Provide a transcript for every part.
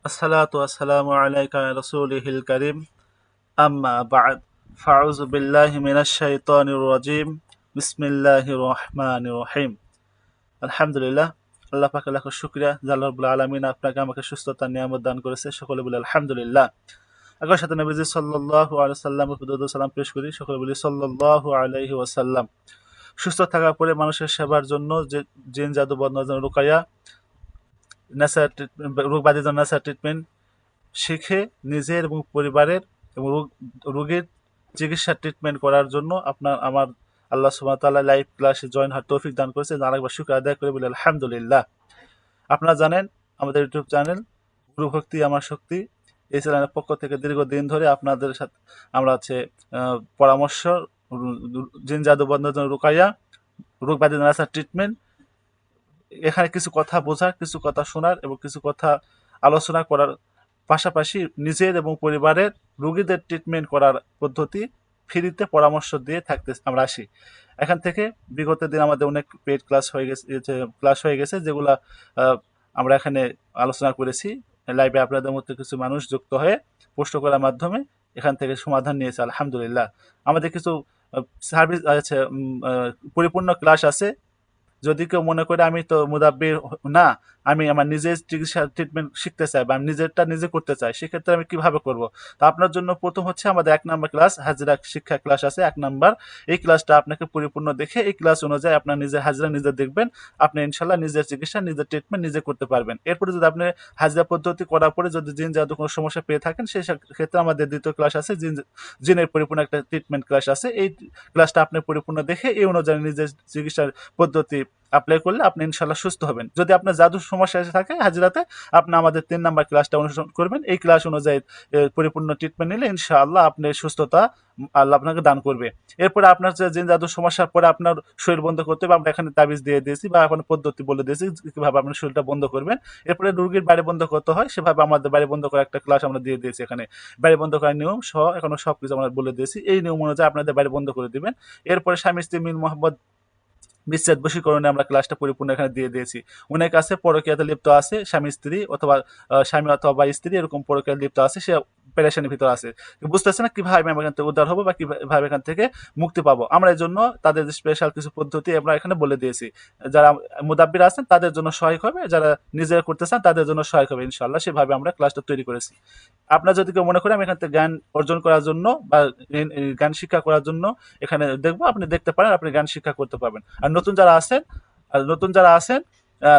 আসসালাতু ওয়াসসালামু আলাইকা ইয়া রাসূলিল কারীম আম্মা বা'দ ফাউযু বিল্লাহি মিনাশ শাইতানির রাজীম বিসমিল্লাহির রহমানির রহিম আলহামদুলিল্লাহ। আল্লাহ পাকের লাখ শুকরিয়া যে আল্লাহ রাব্বুল আলামিন আপনাকে আমাকে সুস্থতার নিয়ামত দান করেছে। সকলে বলি আলহামদুলিল্লাহ। একই সাথে নবীজি সাল্লাল্লাহু আলাইহি ওয়াসাল্লামের প্রতি দরুদ ও সালাম পেশ করি। সকলে বলি সাল্লাল্লাহু আলাইহি ওয়াসাল্লাম। সুস্থ থাকার পরে মানুষের সেবার জন্য যে জিন জাদু বদনজর রুকায়া নেসার রোগ বাধিত নেসার ট্রিটমেন্ট শিখে নিজের এবং পরিবারের এবং রোগীর চিকিৎসা ট্রিটমেন্ট করার জন্য আমার আল্লাহ সুবহানাহু ওয়া তাআলা লাইভ ক্লাসে জয়েন হওয়ার তৌফিক দান করেছে। আরেকবার শুকর আদায় করে বলি আলহামদুলিল্লাহ। আপনারা জানেন আমাদের ইউটিউব চ্যানেল গুরু ভক্তি আমার শক্তি, এই চ্যানেলের পক্ষ থেকে দীর্ঘদিন ধরে আপনাদের সাথে আমরা হচ্ছে পরামর্শ, জিন জাদু বন্ধন রুকাইয়া, রোগ ব্যাধি নাসার ট্রিটমেন্ট, এখানে কিছু কথা বোঝার, কিছু কথা শোনার এবং কিছু কথা আলোচনা করার পাশাপাশি নিজের এবং পরিবারের রোগীদের ট্রিটমেন্ট করার পদ্ধতি ফ্রিতে পরামর্শ দিয়ে থাকতে আমরা আসি। এখান থেকে বিগত দিন আমাদের অনেক পেড ক্লাস হয়ে গেছে যেগুলা আমরা এখানে আলোচনা করেছি। লাইভে আপনাদের মধ্যে কিছু মানুষ যুক্ত হয়ে পোস্ট করার মাধ্যমে এখান থেকে সমাধান নিয়েছে আলহামদুলিল্লাহ। আমাদের কিছু সার্ভিস আছে, পরিপূর্ণ ক্লাস আছে। যদি কেউ মনে করে আমি তো মুদাব্বির না, আমি আমার নিজের চিকিৎসা ট্রিটমেন্ট শিখতে চাই বা আমি নিজেরটা নিজে করতে চাই, সেক্ষেত্রে আমি কিভাবে করব? তো আপনার জন্য প্রথম হচ্ছে আমাদের ১ নাম্বার ক্লাস হাজিরা শিক্ষা ক্লাস আছে ১ নাম্বার। এই ক্লাসটা আপনাকে পরিপূর্ণ দেখে এই ক্লাস অনুযায়ী আপনার নিজের হাজিরা নিজে দেখবেন। আপনি ইনশাআল্লাহ নিজের চিকিৎসা, নিজের ট্রিটমেন্ট নিজে করতে পারবেন। এরপরে যদি আপনি হাজিরা পদ্ধতি করার পরে যদি জিন জাদু কোনো সমস্যা পেয়ে থাকেন, সেই ক্ষেত্রে আমাদের দ্বিতীয় ক্লাস আছে জিনের পরিপূর্ণ একটা ট্রিটমেন্ট ক্লাস আছে। এই ক্লাসটা আপনি পরিপূর্ণ দেখে এই অনুযায়ী নিজের চিকিৎসার পদ্ধতি অ্যাপ্লাই করলে আপনি ইনশাল্লাহ সুস্থ হবেন। যদি আপনার জাদুর সমস্যা এসে থাকে হাজিরাতে, আপনি আমাদের ৩ নাম্বার ক্লাসটা অনুসরণ করবেন। এই ক্লাস অনুযায়ী পরিপূর্ণ ট্রিটমেন্ট নিলে ইনশাআল্লাহ আপনার সুস্থতা আল্লাহ আপনাকে দান করবে। এরপরে আপনার যে জিন জাদুর সমস্যার পরে আপনার শরীর বন্ধ করতে হবে, আমরা এখানে তাবিজ দিয়ে দিয়েছি বা এখন পদ্ধতি বলে দিয়েছি কিভাবে আপনার শরীরটা বন্ধ করবেন। এরপরে রোগীর বাড়ি বন্ধ করতে হয়, সেভাবে আমাদের বাড়ি বন্ধ করার একটা ক্লাস আমরা দিয়ে দিয়েছি। এখানে বাড়ি বন্ধ করার নিয়ম সহ এখনো সবকিছু আমরা বলে দিয়েছি। এই নিয়ম অনুযায়ী আপনাদের বাড়ি বন্ধ করে দিবেন। এরপরে স্বামী স্ত্রী মিল মোহাম্মদ বিচ্ছেদ বশীকরণে আমরা ক্লাসটা পরিপূর্ণ এখানে দিয়ে দিয়েছি। অনেক আছে পরকীয়াতে লিপ্ত আছে, স্বামী স্ত্রী অথবা স্বামী অথবা স্ত্রী এরকম পরকীয়াতে লিপ্ত আছে, সে পেরেশানির ভিতর আছে, বুঝতেছে না কিভাবে আমি এখান থেকে উদ্ধার হবো বা কিভাবে এখান থেকে মুক্তি পাবো। আমরা এই জন্য তাদের স্পেশাল কিছু পদ্ধতি আমরা এখানে বলে দিয়েছি। যারা মুদাব্বির আছেন তাদের জন্য সহায়ক হবে, যারা নিজেরা করতে চান তাদের জন্য সহায়ক হবে ইনশাআল্লাহ। সেভাবে আমরা ক্লাসটা তৈরি করেছি। আপনার যদি কেউ মনে করে আমি এখান থেকে জ্ঞান অর্জন করার জন্য বা জ্ঞান শিক্ষা করার জন্য এখানে দেখবো, আপনি দেখতে পারেন, আপনি জ্ঞান শিক্ষা করতে পারবেন। আর নতুন যারা আছেন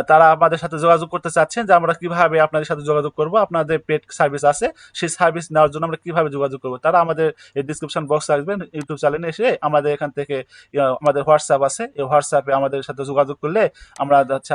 তারা আমাদের সাথে যোগাযোগ করতে চাচ্ছেন যে আমরা কিভাবে আপনাদের সাথে যোগাযোগ করব, আপনাদের পেড সার্ভিস আছে, সেই সার্ভিস নেওয়ার জন্য আমরা কিভাবে যোগাযোগ করব, তারা আমাদের এই ডিসক্রিপশন বক্স আসবেন, ইউটিউব চ্যানেলে এসে আমাদের এখান থেকে আমাদের হোয়াটসঅ্যাপ আছে, এই হোয়াটসঅ্যাপে আমাদের সাথে যোগাযোগ করলে আমরা হচ্ছে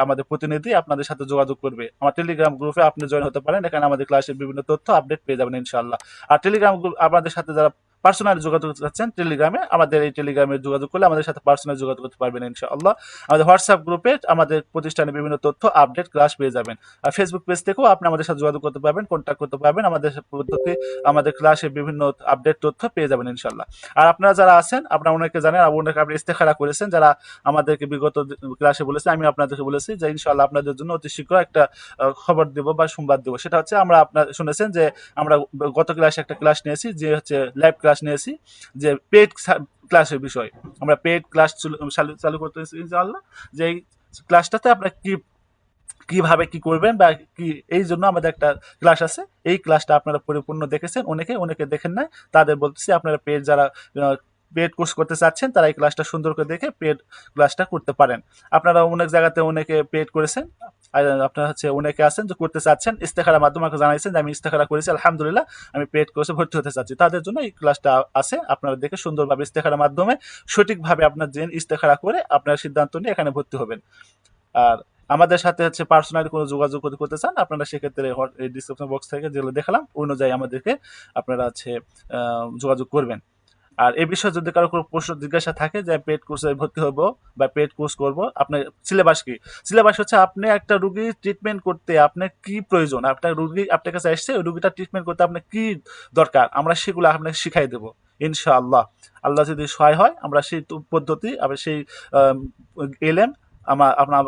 আমাদের প্রতিনিধি আপনাদের সাথে যোগাযোগ করবে। আমার টেলিগ্রাম গ্রুপে আপনি জয়েন হতে পারেন, এখানে আমাদের ক্লাসের বিভিন্ন তথ্য আপডেট পেয়ে যাবেন ইনশাআল্লাহ। আর টেলিগ্রাম গ্রুপ আপনাদের সাথে যারা পার্সোনালি যোগাযোগ করতে টেলিগ্রামে, আমাদের এই টেলিগ্রামে যোগাযোগ করলে আমাদের সাথে পার্সোনালি যোগাযোগ করতে পারবেন ইনশাআল্লাহ। আমাদের হোয়াটসঅ্যাপ গ্রুপে আমাদের প্রতিষ্ঠানের বিভিন্ন তথ্য আপডেট ক্লাস পেয়ে যাবেন। আর ফেসবুক পেজ থেকেও আপনি আমাদের সাথে যোগাযোগ করতে পারবেন, কন্ট্যাক্ট করতে পারবেন, আমাদের পদ্ধতি আমাদের ক্লাসে বিভিন্ন আপডেট তথ্য পেয়ে যাবেন ইনশাআল্লাহ। আর আপনারা যারা আছেন, আপনারা অনেকে জানেন, অনেকে আপনি ইস্তেখারা করেছেন, যারা আমাদেরকে বিগত ক্লাসে বলেছে, আমি আপনাদেরকে বলেছি যে ইনশাআল্লাহ আপনাদের জন্য অতি শীঘ্র একটা খবর দেব বা সংবাদ দেব। সেটা হচ্ছে আমরা আপনার শুনেছেন যে আমরা গত ক্লাসে একটা ক্লাস নিয়েছি, যে হচ্ছে লাইভ ক্লাস নিয়েছি, যে পেড ক্লাসের বিষয় আমরা পেড ক্লাস চালু করতেছি ইনশাআল্লাহ। যে এই ক্লাসটাতে আপনারা কিভাবে কি করবেন বা কি, এই জন্য আমাদের একটা ক্লাস আছে। এই ক্লাসটা আপনারা পরিপূর্ণ দেখেছেন, অনেকে দেখেন নাই, তাদের বলতেছি আপনারা পেড যারা পেড কোর্স করতে চাচ্ছেন তারা এই ক্লাসটা সুন্দর করে দেখে পেড ক্লাসটা করতে পারেন। আপনারা অনেক জায়গাতে অনেকে পেড করেছেন, আর আপনারা হচ্ছে অনেকে আছেন যে করতে চাচ্ছেন, ইস্তেখারার মাধ্যমে আমাকে জানাইছেন যে আমি ইস্তেখারা করেছি আলহামদুলিল্লাহ, আমি পেড কোর্সে ভর্তি হতে চাচ্ছি। তাদের জন্য এই ক্লাসটা আছে, আপনারা দেখে সুন্দরভাবে ইস্তেখারার মাধ্যমে সঠিকভাবে আপনার যে ইস্তেখারা করে আপনার সিদ্ধান্ত নিয়ে এখানে ভর্তি হবেন। আর আমাদের সাথে হচ্ছে পার্সোনালি কোনো যোগাযোগ করতে চান, আপনারা সেক্ষেত্রে ডিসক্রিপশন বক্স থেকে যেগুলো দেখালাম অনুযায়ী আমাদেরকে আপনারা হচ্ছে যোগাযোগ করবেন। আর এই বিষয়ে যদি কারো কোনো প্রশ্ন জিজ্ঞাসা থাকে যে পেড কোর্সে ভর্তি হব বা পেড কোর্স করব, আপনার সিলেবাস কি? সিলেবাস হচ্ছে আপনি একটা রুগী ট্রিটমেন্ট করতে আপনার কি প্রয়োজন, আপনার রুগী আপনার কাছে আসছে, ওই রুগীটা ট্রিটমেন্ট করতে আপনার কি দরকার, আমরা সেগুলো আপনাকে শিখাই দেবো ইনশাআল্লাহ। আল্লাহ যদি সহায় হয় আমরা সেই পদ্ধতি, আবার সেই এলেম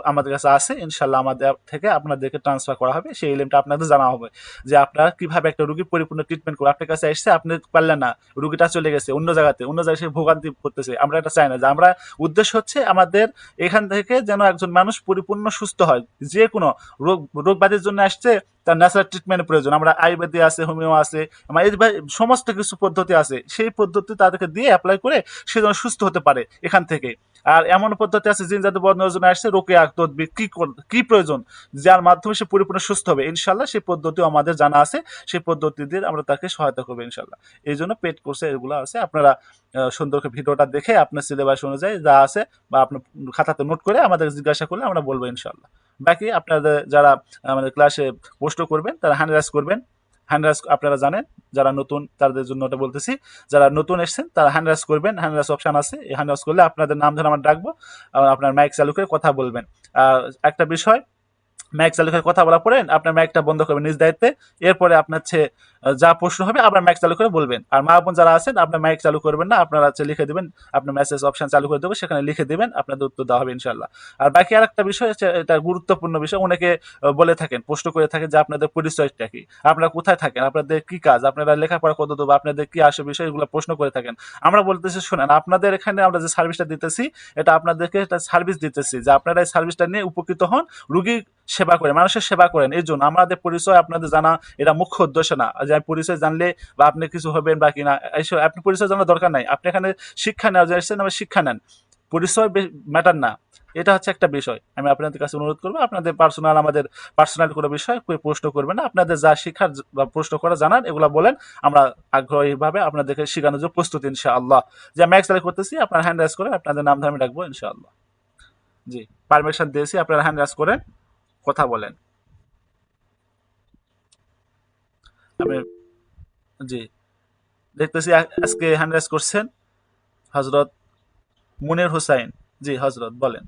আমাদের কাছে আছে, ইনশাল্লাহ আমাদের থেকে আপনাদেরকে ট্রান্সফার করা হবে, সেই ইলমটা আপনাদের জানা হবে যে আপনারা কিভাবে একটা রুগীর পরিপূর্ণ ট্রিটমেন্ট করে আপনার কাছে এসছে, আপনি পারলেন না, রুগীটা চলে গেছে অন্য জায়গায় সে ভোগান্তি করতেছে, আমরা এটা চাই না। যে আমরা উদ্দেশ্য হচ্ছে আমাদের এখান থেকে যেন একজন মানুষ পরিপূর্ণ সুস্থ হয়, যে কোনো রোগ রোগ ব্যাধির জন্য আসছে, তার ন্যাচারাল ট্রিটমেন্টের প্রয়োজন, আমরা আয়ুর্বেদিক আছে, হোমিও আছে, আমার এই সমস্ত কিছু পদ্ধতি আছে, সেই পদ্ধতি তাদেরকে দিয়ে অ্যাপ্লাই করে সে যেন সুস্থ হতে পারে এখান থেকে। আর এমন পদ্ধতি আছে জিন জাদু বদনার জন্য আসছে, রোকেয়া তদবির কি প্রয়োজন, যার মাধ্যমে সে পরিপূর্ণ সুস্থ হবে, ইনশাল্লাহ সেই পদ্ধতি আমাদের জানা আছে, সেই পদ্ধতি দিয়ে আমরা তাকে সহায়তা করবো ইনশাল্লাহ। এই জন্য পেড কোর্সে এগুলো আছে, আপনারা সুন্দর করে ভিডিওটা দেখে আপনার সিলেবাস অনুযায়ী যা আছে বা আপনার খাতাতে নোট করে আমাদের জিজ্ঞাসা করলে আমরা বলবো ইনশাল্লাহ। বাকি আপনাদের যারা আমাদের ক্লাসে পোস্ট করবেন তারা হ্যান্ড রাইজ করবেন। হ্যান্ড রাইজ আপনারা জানেন, যারা নতুন তাদের জন্য ওটা বলতেছি, যারা নতুন এসেছেন তারা হ্যান্ড রাইজ করবেন, হ্যান্ড রাইজ অপশন আছে, এই হ্যান্ড রাইজ করলে আপনাদের নাম ধরে আমরা ডাকবো, আপনার মাইক চালু করে কথা বলবেন। আর একটা বিষয়, মাইক চালু করে কথা বলা পরে আপনার মাইকটা বন্ধ করবেন নিজ দায়িত্বে, এরপরে আপনার যা প্রশ্ন হবে আবার মাইক চালু করে বলবেন। আর মা বোন যারা আছেন আপনার মাইক চালু করবেন না, আপনারা লিখে দিবেন, আপনার মেসেজ অপশন চালু করে দেবো, সেখানে লিখে দিবেন, আপনাদের উত্তর দেওয়া হবে ইনশাল্লাহ। আর বাকি আর একটা বিষয় হচ্ছে, এটা গুরুত্বপূর্ণ বিষয়, অনেকে বলে থাকেন, প্রশ্ন করে থাকেন যে আপনাদের পরিচয়টা কি, আপনারা কোথায় থাকেন, আপনাদের কি কাজ, আপনারা লেখাপড়া কত দেবো, আপনাদের কি আসে বিষয়, এগুলো প্রশ্ন করে থাকেন। আমরা বলতেছি শোনেন, আপনাদের এখানে আমরা যে সার্ভিসটা দিতেছি, এটা আপনাদেরকে একটা সার্ভিস দিতেছি, যে আপনারা এই সার্ভিসটা নিয়ে উপকৃত হন, রুগী সেবা করে, মানুষের সেবা করেন, এই জন্য আমাদের পরিচয় আপনাদের জানা এটা মুখ্য উদ্দেশ্য না, যে আমি পরিচয় জানলে বা আপনি কিছু হবেন বা কিনা, এইসব আপনি পরিচয় জানার দরকার নাই, আপনি এখানে শিক্ষা নেওয়া যাচ্ছেন, আমার শিক্ষা নেন, পরিচয় ম্যাটার না। এটা হচ্ছে একটা বিষয়, আমি আপনাদের কাছে অনুরোধ করবো, আপনাদের আমাদের পার্সোনাল কোনো বিষয় প্রশ্ন করবেন না, আপনাদের যা শিক্ষার বা প্রশ্ন করা জানান এগুলো বলেন, আমরা আগ্রহীভাবে আপনাদেরকে শেখানোর জন্য প্রস্তুত ইনশাআল্লাহ। যে আমি এক্সেল করতেছি, আপনার হ্যান্ড রাইজ করেন, আপনাদের নাম ধরে আমি ডাকবো ইনশাআল্লাহ। জি, পারমিশন দিয়েছি, আপনারা হ্যান্ড রাইজ করেন, কথা বলেন। আমি জি দেখতেছি আজকে হ্যান্ড রাইজ করছেন হজরত মুনির হুসাইন। জি হজরত বলেন।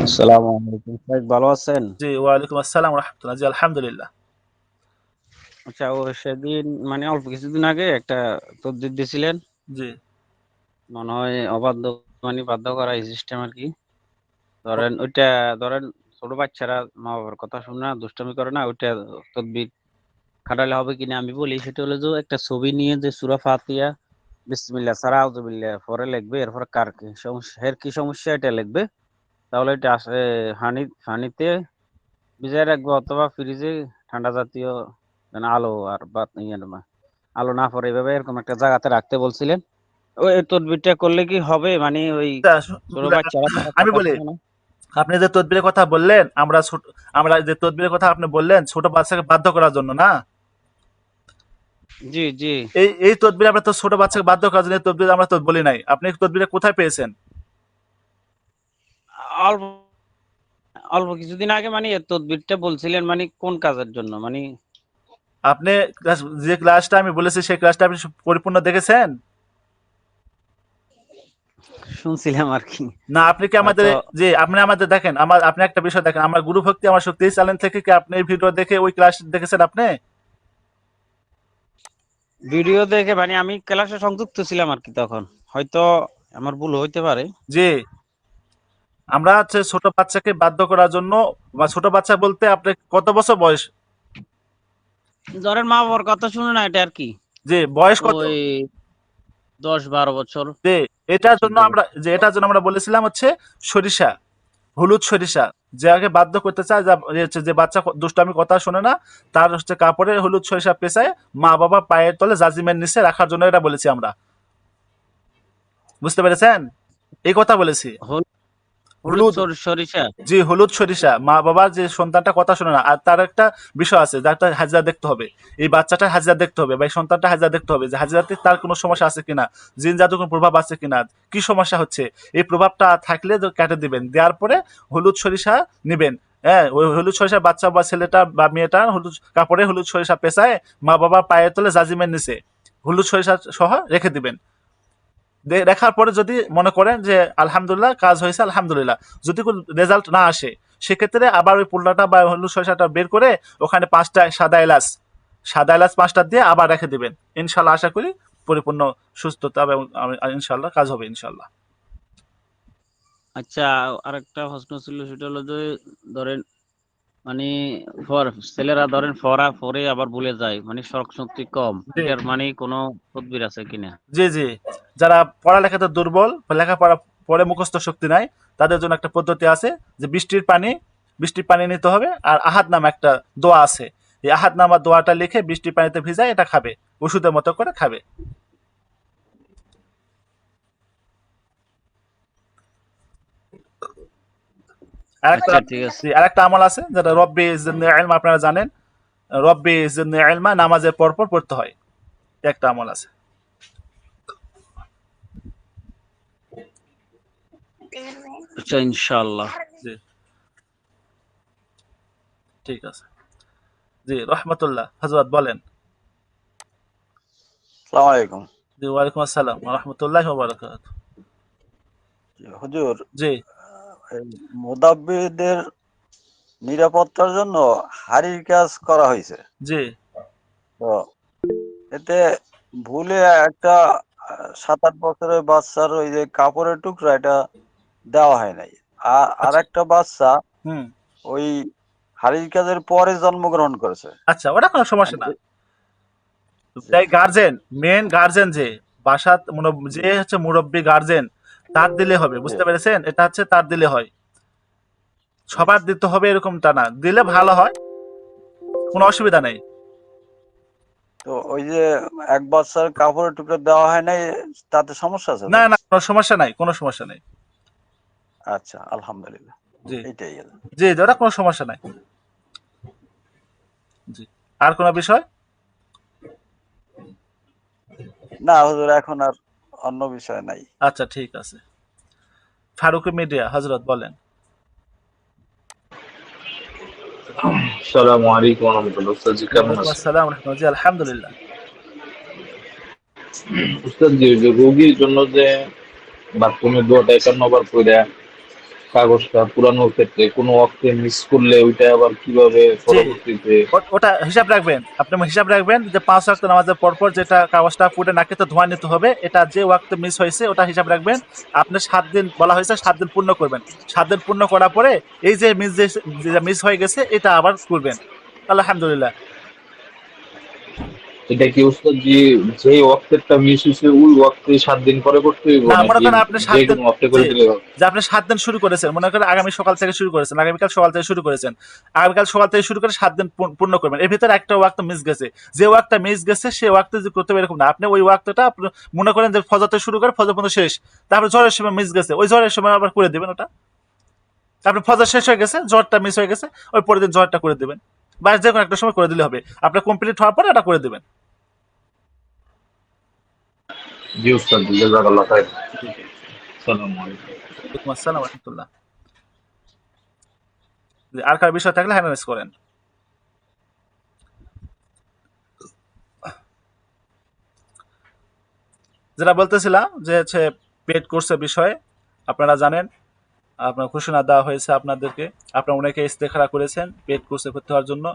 আসসালামু আলাইকুম, ভাই ভালো আছেন? জি ওয়ালাইকুম আসসালাম রহমতুল্লাহ। জি আলহামদুলিল্লাহ। আচ্ছা, ও সেদিন মানে অল্প কিছুদিন আগে একটা তদবির দিয়েছিলেন, জি মনে হয় অবাধ্য মানে বাধ্য করা এই সিস্টেম আর কি। ধরেন ওইটা, ধরেন ছোট বাচ্চারা মা বাবার কথা শুনে না, দুষ্টামি করে না, ওইটা তদবির খাটালে হবে কিনা আমি বলি। সেটা হলো যে একটা ছবি নিয়ে যে সূরা ফাতিহা বিসমিল্লাহ ছাড়া আউযুবিল্লাহ পরে লিখবে, এরপর কার কি সমস্যা, এর কি সমস্যা এটা লিখবে, তাহলে এটা আসে পানিতে ভিজায় রাখবো, অথবা ফ্রিজে ঠান্ডা জাতীয় আলো আর আলো না পড়ে এভাবে এরকম একটা জায়গাতে রাখতে বলছিলেন। ওই তদবিরটা করলে কি হবে? মানে ওই ছোট বাচ্চারা তো আমি কথা বলি, শুনে না। আপনি যে তদবিরের কথা বললেন, আমরা যে তদবিরের কথা আপনি বললেন ছোট বাচ্চাকে বাধ্য করার জন্য না, জি জি, এই তদবির আমরা তো ছোট বাচ্চাকে বাধ্য করার জন্য এই তদবির আমরা তো বলি নাই, আপনি তদবিরে কোথায় পেয়েছেন? অল্প অল্প কিছুদিন আগে মানে এই তদবিরটা বলছিলেন, মানে কোন কাজের জন্য মানে? আপনি যে ক্লাসটা আমি বলেছি সেই ক্লাসটা আপনি পরিপূর্ণ দেখেছেন? শুনছিলাম আর কি। না আপনি কি আমাদের, তো যে আপনি আমাদের দেখেন, আপনি একটা বিষয় দেখেন, আমার গুরু ভক্তি আমার শক্তি চ্যানেল থেকে কি আপনি এই ভিডিও দেখে ওই ক্লাস দেখেছেন আপনি? ভিডিও দেখে মানে আমি ক্লাসে সংযুক্ত ছিলাম আর কি, তখন হয়তো আমার ভুল হইতে পারে। জি, আমরা হচ্ছে ছোট বাচ্চাকে বাধ্য করার জন্য, বা ছোট বাচ্চা বলতে আপনি কত বছর বয়স? ধরেন মা বাবার কথা শুনে না, এটা আর কি। জি বয়স কত? ওই 10-12 বছর যে এটার বয়সের জন্য দিকে। আমরা, যে এটার জন্য আমরা বলেছিলাম হচ্ছে সরিষা, হলুদ সরিষা, যে আগে বাধ্য করতে চায়, যে বাচ্চা দুষ্টামি কথা শোনে না, তার হচ্ছে কাপড়ে হলুদ সরিষা পেঁচায় মা বাবা পায়ের তলে জাজিমের নিচে রাখার জন্য এটা বলেছি আমরা। বুঝতে পেরেছেন? এই কথা বলেছি। হল- হলুদ হলুদ, সরিষা। জি হলুদ সরিষা, মা বাবার যে সন্তানটা কথা শোনে না, আর তার একটা বিষয় আছে, যার একটা হাজিরা দেখতে হবে, এই বাচ্চাটা হাজিরা দেখতে হবে বা এই সন্তানটা হাজিরা দেখতে হবে, যে হাজিরাতে তার কোনো সমস্যা আছে কিনা, জিন জাদু কোনো প্রভাব আছে কিনা, কি সমস্যা হচ্ছে, এই প্রভাবটা থাকলে কেটে দিবেন, দেওয়ার পরে হলুদ সরিষা নিবেন। হ্যাঁ, ওই হলুদ সরিষা বাচ্চা বা ছেলেটা বা মেয়েটা হলুদ কাপড়ে হলুদ সরিষা পেঁচায় মা বাবা পায়ের তলে জাজিমের নিচে হলুদ সরিষা সহ রেখে দিবেন। দেখার পরে যদি মনে করেন যে আলহামদুলিল্লাহ কাজ হয়েছে, আলহামদুলিল্লাহ, যদি কোনো রেজাল্ট না আসে, সেক্ষেত্রে আবার ওই পোল্লাটা বা হলুদ সরিষাটা বের করে ওখানে 5টা সাদা এলাচ 5টা দিয়ে আবার রেখে দিবেন। ইনশাল্লাহ আশা করি পরিপূর্ণ সুস্থতা এবং ইনশাল্লাহ কাজ হবে ইনশাল্লাহ। আচ্ছা, আরেকটা প্রশ্ন ছিল, সেটা হলো যে ধরেন মানে ছেলেরা ধরেন পরে আবার ভুলে যায়, মানে স্মরণ শক্তি কম, জি এটার মানে কোনো তদবির আছে কিনা? জি জি, যারা পড়ালেখাতে দুর্বল, লেখাপড়া পড়ে মুখস্থ শক্তি নাই, তাদের জন্য একটা পদ্ধতি আছে যে বৃষ্টির পানি নিতে হবে, আর আহাদ নামে একটা দোয়া আছে। এই আহাদ নামা দোয়াটা লিখে বৃষ্টির পানিতে ভিজায় এটা খাবে, ওষুধের মতো করে খাবে। আরেকটা আচ্ছা ঠিক আছে। জি, আরেকটা আমল আছে যেটা রব্বি জিদনি ইলমা, আপনারা জানেন। রব্বি জিদনি ইলমা নামাজের পর পর পড়তে হয়, একটা আমল আছে। আচ্ছা, ইনশাআল্লাহ। জি, ঠিক আছে। জি, রহমতুল্লাহ হযরত বলেন। আসসালামু আলাইকুম। জি, ওয়ালাইকুম আসসালাম ওয়া রাহমাতুল্লাহি ওয়া বারাকাতুহু। হুজুর, জি এই মুদাব্বিরদের নিরাপত্তার জন্য হাড়ির কাজ করা হয়েছে। জি তো এতে ভুলে একটা 7-8 বছরের বাচ্চার ওই যে কাপড়ের টুকরা এটা দেওয়া হয় নাই। আর আচ্ছা, একটা বাচ্চা হুম, ওই হাড়ির কাজের পরে জন্মগ্রহণ করেছে। আচ্ছা, ওটা কোনো সমস্যা না। জি, তাই গার্জেন, মেন গার্জেন যে বাসাত যে হচ্ছে মুরব্বী গার্জেন, তার দিলে হবে, জি, বুঝতে পেরেছেন? এটা হচ্ছে তার দিলে হয়, জি। সবার দিতে হবে এরকমটা না, দিলে ভালো হয়, কোনো অসুবিধা নেই। তো ওই যে এক বাচ্চার কাপড়ের টুকরা দেওয়া হয় নাই, তাতে সমস্যা আছে না তো? না, কোনো সমস্যা নাই, কোনো সমস্যা নেই। আচ্ছা, আলহামদুলিল্লাহ। জি এইটাই। জি, ওটা কোনো সমস্যা নাই। জি, আর কোনো বিষয়? না হুজুর, এখন আর অন্য বিষয় নাই। আচ্ছা, ঠিক আছে। ফারুকি মিডিয়া হজরত বলেন। আসসালামু আলাইকুম ওয়া রাহমাতুল্লাহ। উস্তাদ জি কেমন ওয়ালাইকুম আছেন? আসসালাম রহমতুল্লাহ, জি আলহামদুলিল্লাহ। উস্তাদ জি, ওই যে রোগীর জন্য যে বাথরুমের দোয়াটা 51 বার পইড়া কাগজটা পুরানোর ক্ষেত্রে কোনো ওয়াক্তে মিস করলে ওইটা আবার কিভাবে জি, পরবর্তীতে? ওটা হিসাব রাখবেন, আপনি হিসাব রাখবেন যে 5 ওয়াক্ত নামাজের পরপর যেটা কাগজটা ফুটে নাকে তো ধোঁয়া নিতে হবে, এটা যে ওয়াক্তে মিস হয়েছে ওটা হিসাব রাখবেন। আপনি 7 দিন বলা হয়েছে, 7 দিন পূর্ণ করবেন। 7 দিন পূর্ণ করার পরে এই যে মিস হয়ে গেছে এটা আবার করবেন। আলহামদুলিল্লাহ। এটা কি উস্তাদ জি, যে ওয়াক্তেরটা মিস হইছে ওই ওয়াক্তে 7 দিন পরে করতে হইব না, মনে নাকি করেন আপনি যে 7 দিন, কোনো ওয়াক্তে জি, করে দিলে হবে? যে আপনি 7 দিন শুরু করেছেন, মনে করেন আগামী সকাল থেকে শুরু করেছেন, আগামীকাল সকাল থেকে শুরু করেছেন, আগামীকাল সকাল থেকে শুরু করে 7 দিন পূর্ণ করবেন। এর ভিতরে একটা ওয়াক্ত মিস গেছে, যে ওয়াক্তটা মিস গেছে সে ওয়াক্তে যে করতে হবে এরকম না। আপনি ওই ওয়াক্তটা মনে করেন যে ফজর থেকে শুরু করে ফজর পর্যন্ত শেষ, তারপরে ঝড়ের সময় মিস গেছে, ওই ঝড়ের সময় আবার করে দিবেন ওটা। তারপরে ফজর শেষ হয়ে গেছে, ঝড়টা মিস হয়ে গেছে, ওই পরের দিন ঝড়টা করে দিবেন। বা যে কোনো একটা সময় করে দিলে হবে, আপনার কমপ্লিট হওয়ার পরে এটা করে দিবেন। জি উস্তাদ জি, জাযাকাল্লাহ খাইর। জি, আসসালামু আলাইকুম। ওয়ালাইকুম আসসালাম রহমতুল্লাহ। আর কার বিষয় থাকলে হ্যান্ড রাইজ করেন। যেটা বলতেছিলাম যে হচ্ছে পেড কোর্সের বিষয়ে, আপনারা জানেন, আপনার ঘোষণা দেওয়া হয়েছে আপনাদেরকে। আপনারা অনেকে ইস্তেখারা করেছেন পেড কোর্সে ভর্তি হওয়ার জন্য।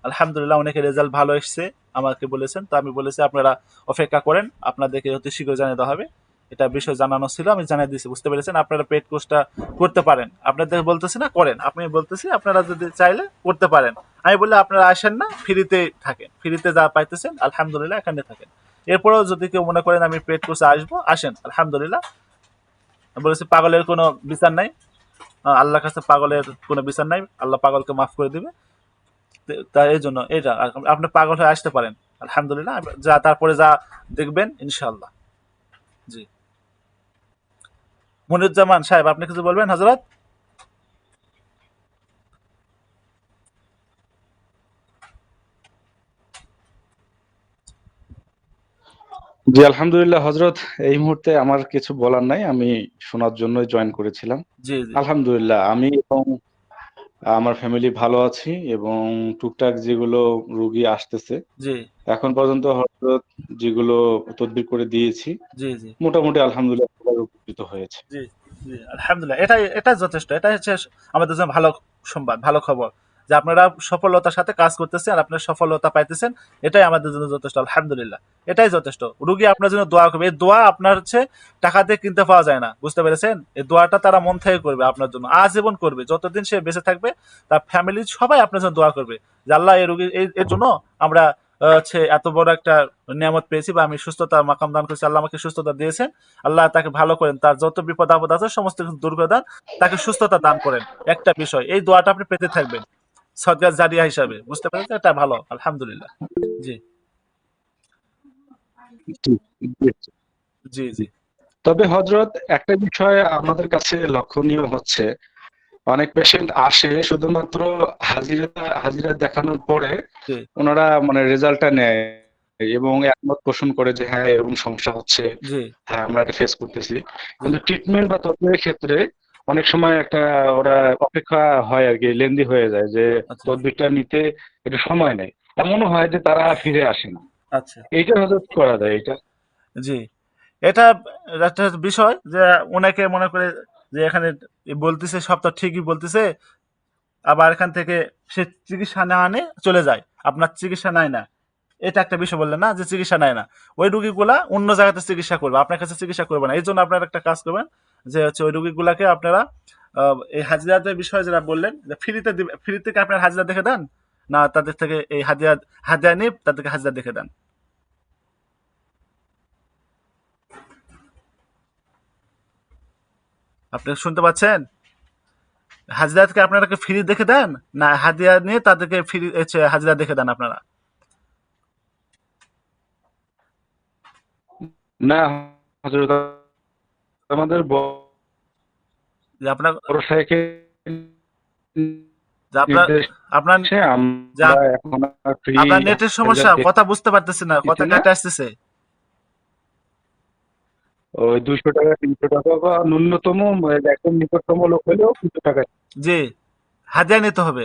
আলহামদুলিল্লাহ, অনেকে রেজাল্ট ভালো এসছে, আমাকে বলেছেন। তো আমি বলেছি আপনারা অপেক্ষা করেন, আপনাদেরকে অতি শীঘ্র জানিয়ে দেওয়া হবে। এটা বিষয় জানানো ছিল, আমি জানিয়ে দিয়েছি, বুঝতে পেরেছেন? আপনারা পেড কোর্সটা করতে পারেন, আপনাদের বলতেছি না করেন, আমি বলতেছি আপনারা যদি চাইলে করতে পারেন। আমি বললে আপনারা আসেন না, ফ্রিতে থাকেন, ফ্রিতে যা পাইতেছেন আলহামদুলিল্লাহ এখানে থাকেন। এরপরেও যদি কেউ মনে করেন আমি পেড কোর্সে আসবো, আসেন, আলহামদুলিল্লাহ। আমি বলেছি পাগলের কোনো বিচার নাই, আল্লাহর কাছে পাগলের কোনো বিচার নাই, আল্লাহ পাগলকে মাফ করে দিবে। তাই এই জন্য এটা আপনি পাগল হয়ে আসতে পারেন, আলহামদুলিল্লাহ। যা তারপরে যা দেখবেন ইনশাল্লাহ। জি, মনিরুজ্জামান সাহেব, আপনি কিছু বলবেন হজরত? জি আলহামদুলিল্লাহ হজরত, এই মুহূর্তে আমার কিছু বলার নাই, আমি শোনার জন্যই জয়েন করেছিলাম। জি জি আলহামদুলিল্লাহ, আমি এবং আমার ফ্যামিলি ভালো আছি, এবং টুকটাক যেগুলো রুগী আসতেছে জি এখন পর্যন্ত হজরত যেগুলো তদবির করে দিয়েছি, জি জি মোটামুটি আলহামদুলিল্লাহ সবাই উপকৃত হয়েছে। জি জি, আলহামদুলিল্লাহ, এটাই এটাই যথেষ্ট, এটাই হচ্ছে আমাদের জন্য ভালো সংবাদ, ভালো খবর। যে আপনারা সফলতার সাথে কাজ করতেছেন আর আপনারা সফলতা পাইতেছেন, এটাই আমাদের জন্য যথেষ্ট। আলহামদুলিল্লাহ, এটাই যথেষ্ট। রুগী আপনার জন্য দোয়া করবে, এই দোয়া আপনার হচ্ছে টাকা দিয়ে কিনতে পাওয়া যায় না, বুঝতে পেরেছেন? এই দোয়াটা তারা মন থেকে করবে আপনার জন্য, আজীবন করবে, যতদিন সে বেঁচে থাকবে তার ফ্যামিলি সবাই আপনার জন্য দোয়া করবে যে আল্লাহ এই রুগী এর জন্য আমরা হচ্ছে এত বড় একটা নিয়ামত পেয়েছি, বা আমি সুস্থতা মাকাম দান করেছি, আল্লাহ আমাকে সুস্থতা দিয়েছেন, আল্লাহ তাকে ভালো করেন, তার যত বিপদ আপদ আছে সমস্ত কিছু দূর করে দেন, তাকে সুস্থতা দান করেন। একটা বিষয়, এই দোয়াটা আপনি পেতে থাকবেন সদকা জারিয়া হিসাবে, বুঝতে পেরেছেন? এটা ভালো, আলহামদুলিল্লাহ। জি জি, জি। জি জি তবে হযরত, একটা বিষয় আমাদের কাছে লক্ষণীয় হচ্ছে, অনেক পেশেন্ট আসে শুধুমাত্র হাজিরা দেখানোর পরে জি ওনারা মানে রেজাল্টটা নেয় এবং একমত পোষণ করে যে হ্যাঁ এরকম সমস্যা হচ্ছে, জি হ্যাঁ আমরা এটা ফেস করতেছি। জি কিন্তু ট্রিটমেন্ট বা তদবিরের ক্ষেত্রে অনেক সময় একটা ওরা অপেক্ষা হয় আর কি, লেন্দি হয়ে যায়, যে আচ্ছা তদবিরটা নিতে একটু সময় নেয়, এমনও হয় যে তারা ফিরে আসে না। আচ্ছা এইটা হয়তো করা যায় এটা। জি এটা একটা বিষয় যে অনেকে মনে করে যে এখানে বলতেছে সব তো ঠিকই বলতেছে, আবার এখান থেকে সে চিকিৎসা না আনে চলে যায়, আপনার চিকিৎসা নেয় না। এটা একটা বিষয় বললেন না, যে চিকিৎসা নেয় না, ওই রুগীগুলা অন্য জায়গাতে চিকিৎসা করবে, আপনার কাছে চিকিৎসা করবে না। এই জন্য আপনারা একটা কাজ করবেন, যে হচ্ছে ওই রুগীগুলাকে আপনারা এই হাজিরাদের বিষয়ে যেটা বললেন, যে ফ্রিতে দিবে, ফ্রি থেকে আপনার হাজিরা দেখে দেন, না তাদের থেকে এই হাজিরা হাজিরা নিয়ে তাদেরকে হাজিরা দেখে দেন? আপনি শুনতে পাচ্ছেন? হাজিরাকে আপনারা কি ফ্রি দেখে দেন, না হাজিরা নিয়ে তাদেরকে ফ্রি হাজিরা দেখে দেন আপনারা? না হযরত, আমাদের যে আপনার বড় শাইখের যে আপনার আপনার নির্দেশে যে আমরা এখন আর ফ্রি আপনার নেটের সমস্যা, কথা বুঝতে পারতেছি না, কথা না। কাটে আসতেছে। ওই 200 টাকা 300 টাকা বা ন্যূনতম একদম নিকটতম লোক হলেও 200 টাকা। জি, হাদিয়া নিতে হবে।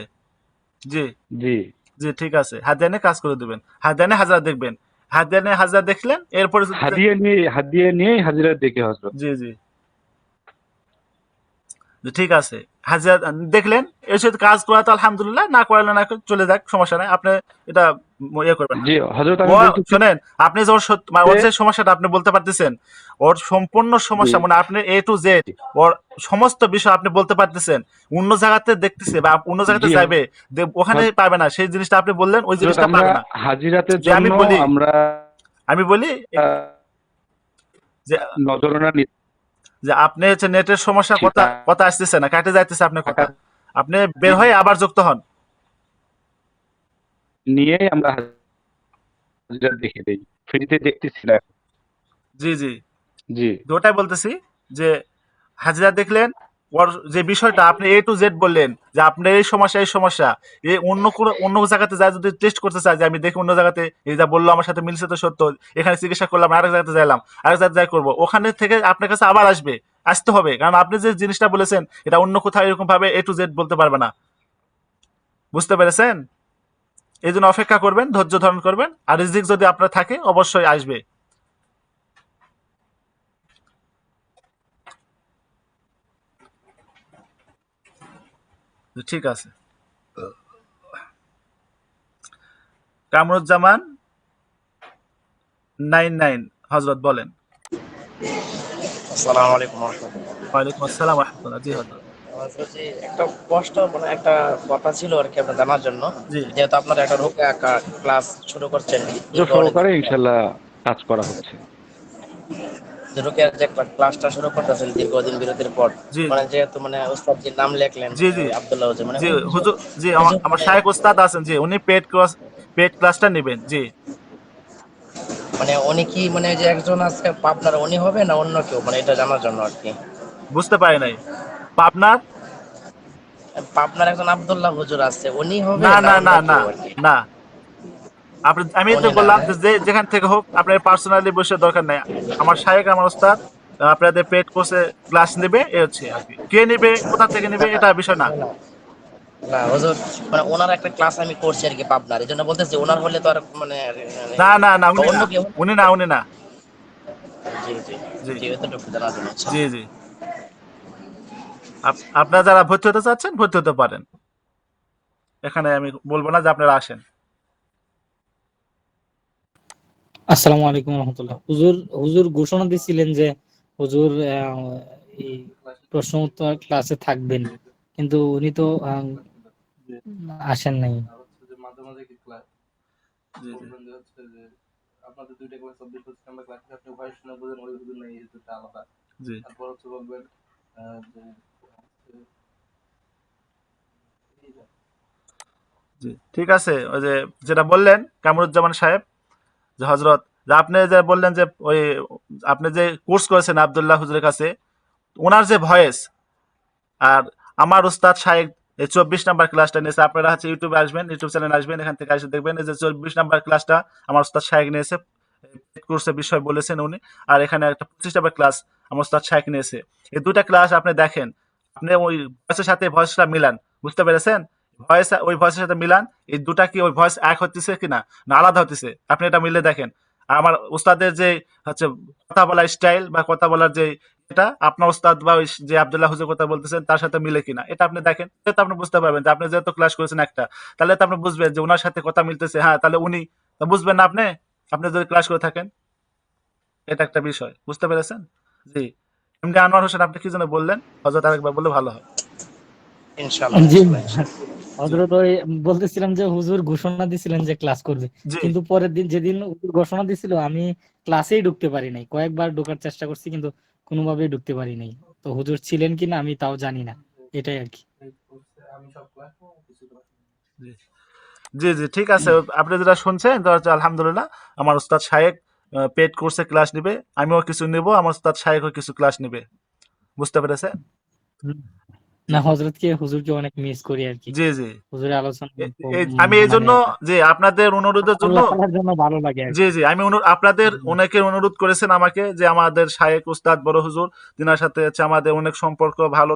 জি জি, জি ঠিক আছে, হাদিয়া নিয়ে কাজ করে দেবেন, হাদিয়া নিয়ে হাজার দেখবেন, হাদিয়া নিয়ে হাজার দেখলেন, এরপরে হাদিয়া নিয়েই হাজিরা দেখে হযরত। জি জি জি, ঠিক আছে। হাজিরা দেখলেন, এর সাথে কাজ করা তো আলহামদুলিল্লাহ, না করালে না চলে যাক, সমস্যা নাই, আপনি এটা ইয়ে করবেন না। জি হযরত, ও আমি বলতেছি শোনেন, আপনি যে মানে ওর যে যে সমস্যাটা আপনি বলতে পারতেছেন, ওর সম্পূর্ণ জি, সমস্যা মানে আপনি এ টু জেড ওর সমস্ত বিষয় আপনি বলতে পারতেছেন, অন্য জায়গাতে দেখতেছে বা অন্য জায়গাতে জি যাবে, ওখানে পাবে না সেই জিনিসটা আপনি বললেন, ওই হযরত, জিনিসটা আমরা পাবে না। হাজিরাতের যে জন্য আমরা আমি বলি যে নজরানা যে আপনি হচ্ছে নেটের সমস্যা, নিচ্ছি, কথা কথা আসতেছে না, কাটে যাইতেছে আপনার টাকা কথা, আপনি বের হয়ে আবার যুক্ত হন। নিয়েই আমরা হাজিরা দেখে দেই, ফ্রিতে দেখতেছি না। জি জি জি, ওটাই বলতেছি, যে হাজিরা দেখলেন, ওর যে বিষয়টা আপনি এ টু জেড বললেন, যে আপনার এই সমস্যা এই সমস্যা, এই অন্য কোনো অন্য জায়গাতে যায় যদি টেস্ট করতে চায়, যে আমি দেখি অন্য জায়গাতে এই যা বললো আমার সাথে মিলছে তো সত্য, এখানে চিকিৎসা করলাম, আরেক জায়গাতে যাইলাম, আরেক জায়গাতে যাই করবো, ওখানে থেকে আপনার কাছে আবার আসতে হবে, কারণ আপনি যে জিনিসটা বলেছেন এটা অন্য কোথাও এরকম ভাবে এ টু জেড বলতে পারবে না, বুঝতে পেরেছেন? এই জন্য অপেক্ষা করবেন, ধৈর্য ধারণ করবেন, আর রিজিক যদি আপনার থাকে অবশ্যই আসবে। ঠিক আছে। কামরুজ্জামান 99 হজরত বলেন। আসসালামু আলাইকুম রহমতুল্লাহ। ওয়ালাইকুম আসসালাম রহমতুল্লাহ। জি হজরত। আমার কাছে একটা প্রশ্ন মানে একটা কথা ছিল আর কি আপনার জানার জন্য, জি যেহেতু আপনারা একটা রুকিয়া ক্লাস শুরু করছেন দীর্ঘ সহকারে অনেকদিন পর, ইনশাল্লাহ কাজ করা হচ্ছে। যে রুকিয়ার যে ক্লাসটা শুরু করতেছেন দীর্ঘদিন বিরতির পর, জি মানে জি যেহেতু মানে উস্তাদজির নাম লেখলেন, জি মানে জি ওই আব্দুল্লাহ হুজুর, মানে জি উনি হুজুর, জি হুজুর আমার মানে শায়েখ ওস্তাদ আছেন, জি উনি পেড ক্লাসটা নেবেন। জি মানে উনি কি মানে যে একজন আছে পাবনার উনি হবে না অন্য কেউ, মানে এটা জানার জন্য আর কি। বুঝতে পারি নাই, পাবনার? পাবনার একজন আব্দুল্লাহ হুজুর আছে, উনি হবে না না না অন্য না না কেউ আর কি? না, আপনি আমি তো উনি না, বললাম হ্যাঁ? যে যেখান থেকে হোক আপনার পার্সোনালি বসে দরকার নাই, আমার শায়েখ আমার ওস্তাদ আপনাদের পেড কোর্সে ক্লাস নেবে, এ হচ্ছে আর কি, কে নেবে কোথা থেকে নেবে এটা বিষয় না। না না না হুজুর, মানে ওনার একটা ক্লাস আমি করছি আর কি পাবনার, এই জন্য বলতেছি ওনার হলে তো আর মানে মানে না না না বা উনি অন্য না, কেউ। উনি না, উনি না। জি জি জি জি, এতটুকু জানার জন্য ছিল। জি জি আপনারা যারা ভর্তি হতে চাচ্ছেন ভর্তি হতে পারেন, এখানে আমি বলবো না যে আপনারা আসেন। আসসালামু আলাইকুম রহমতুল্লাহ। হুজুর হুজুর ঘোষণা দিছিলেন যে হুজুর এই প্রশ্ন উত্তর ক্লাসে থাকবেন, কিন্তু উনি তো আসেন নাই। মাঝে মাঝে কি ক্লাস বলবেন যে হচ্ছে যে আপনাদের দুইটা ক্লাস 24 নাম্বার ক্লাস আপনি ভয়েস শুনে বুঝেন, ওই বুঝেন না, এই দুটো আলাদা। জি, তারপর হচ্ছে বলবেন যে জি ঠিক আছে। ওই যে যেটা বললেন কামরুজ্জামান সাহেব, যে হজরত, যে আপনি যে বললেন যে ওই আপনি যে কোর্স করেছেন আব্দুল্লাহ হুজুরের কাছে, ওনার যে ভয়েস আর আমার উস্তাদ শাহেক এই 24 নাম্বার ক্লাসটা নিয়েছে। আপনারা হচ্ছে ইউটিউবে আসবেন, ইউটিউব চ্যানেলে আসবেন, এখান থেকে এসে দেখবেন এই যে 24 নাম্বার ক্লাসটা আমার উস্তাদ শাহেক নিয়েছে, কোর্সের বিষয় বলেছেন উনি। আর এখানে একটা 25 নাম্বার ক্লাস আমার উস্তাদ শাহেক নিয়েছে। এই দুটা ক্লাস আপনি দেখেন, আপনি ওই ভয়েসের সাথে ভয়েসটা মিলান, বুঝতে পেরেছেন? ভয়েস ওই ভয়েসের সাথে মিলান, এই দুটা কি ওই ভয়েস এক হতেছে কিনা না আলাদা হতেছে, আপনি এটা মিলে দেখেন। আর আমার উস্তাদের যে হচ্ছে কথা বলার স্টাইল বা কথা বলার যে এটা আপনার ওস্তাদ বা ওই যে আব্দুল্লাহ হুজুর কথা বলতেছেন তার সাথে মিলে কিনা, এটা আপনি দেখেন, তো আপনি বুঝতে পারবেন যে আপনি যেহেতু ক্লাস করেছেন একটা, তাহলে তো আপনি বুঝবেন যে ওনার সাথে কথা মিলতেছে, হ্যাঁ তাহলে উনি, তা বুঝবেন না আপনি, আপনি যদি ক্লাস করে থাকেন। এটা একটা বিষয়, বুঝতে পেরেছেন? জি। এমনি আনোয়ার হোসেন আপনি কি জন্য বললেন, হযরত আরেকবার বললে ভালো হয়। ইনশাআল্লাহ জি ইনশাআল্লাহ ইনশাআল্লাহ। জি হযরত ওই বলতেছিলাম যে হুজুর ঘোষণা দিছিলেন যে ক্লাস করবে, জি কিন্তু পরের দিন যেদিন হুজুর ঘোষণা দিছিল আমি ক্লাসেই ঢুকতে পারি নাই। কয়েকবার ঢোকার চেষ্টা করছি কিন্তু কোনোভাবেই ঢুকতে পারি নাই। তো হুজুর ছিলেন কিনা আমি তাও জানি না, এটাই আর কি। জি জি জি ঠিক আছে। আপনি যেটা শুনছেন তো হচ্ছে আলহামদুলিল্লাহ, আমার উস্তাদ শায়েক পেড কোর্সে ক্লাস নিবে, আমিও কিছু নিব, আমার উস্তাদ শায়েকও কিছু ক্লাস নিবে, বুঝতে পেরেছেন? হুম। জি না হুজুরকে অনেক মিস করি আর কি। জি জি হুজুরের আলোচনা খুব আমি এই মানে জন্য যে আপনাদের অনুরোধের জন্য, আল্লাহ তাআলার জন্য ভালো লাগে আর জি কি। জি আমি আপনাদের অনেকের অনুরোধ করেছেন আমাকে যে আমাদের শায়েক উস্তাদ বড় হুজুর, তিনার সাথে হচ্ছে আমাদের অনেক সম্পর্ক ভালো,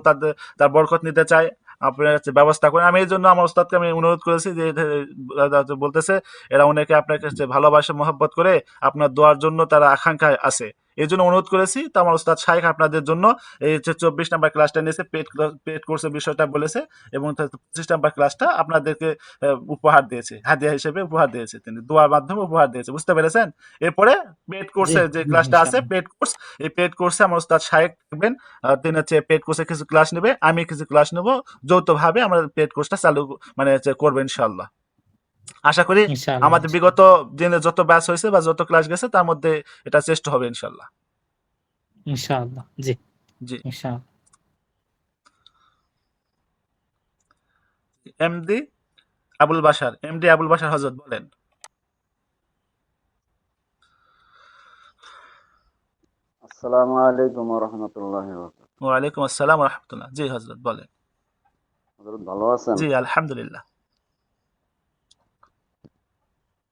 তার বরকত নিতে চাই, আপনারা হচ্ছে ব্যবস্থা করেন। আমি এই জন্য আমার উস্তাদকে আমি অনুরোধ করেছি যে বলতেছে এরা অনেকে আপনার কাছে ভালোবাসে মহব্বত করে, আপনার দোয়ার জন্য তারা আকাঙ্ক্ষায় আছে, এই জন্য অনুরোধ করেছি। তো আমার উস্তাদ শায়েক আপনাদের জন্য এই হচ্ছে 24 নাম্বার ক্লাসটা নিয়েছে, পেড কোর্সের বিষয়টা বলেছে, এবং 25 নাম্বার ক্লাসটা আপনাদেরকে উপহার দিয়েছে, হাদিয়া হিসেবে উপহার দিয়েছে, তিনি দোয়ার মাধ্যমে উপহার দিয়েছে, বুঝতে পেরেছেন? এরপরে পেড জি কোর্সের যে জি ক্লাসটা আছে, ইনশাআল্লাহ। পেড কোর্স, এই পেড কোর্সে আমার উস্তাদ শায়েক থাকবেন, তিনি হচ্ছে পেড কোর্সে কিছু ক্লাস নেবে, আমি কিছু ক্লাস নেব, যৌথভাবে আমরা পেড কোর্সটা চালু মানে হচ্ছে করবো ইনশাআল্লাহ। আশা করি ইনশাআল্লাহ আমাদের বিগত দিনে যত ব্যাচ হয়েছে বা যত ক্লাস গেছে তার মধ্যে এটা শ্রেষ্ঠ হবে ইনশাআল্লাহ। ইনশাআল্লাহ। জি জি। ইনশাআল্লাহ। এমডি আবুল বাশার হযরত বলেন। আসসালামু আলাইকুম ওয়া রাহমাতুল্লাহি ওয়া বারাকাতুহু। ওয়ালাইকুম আসসালাম ওয়া রাহমাতুল্লাহ। জি হযরত বলেন। হযরত ভালো আছেন? জি আলহামদুলিল্লাহ।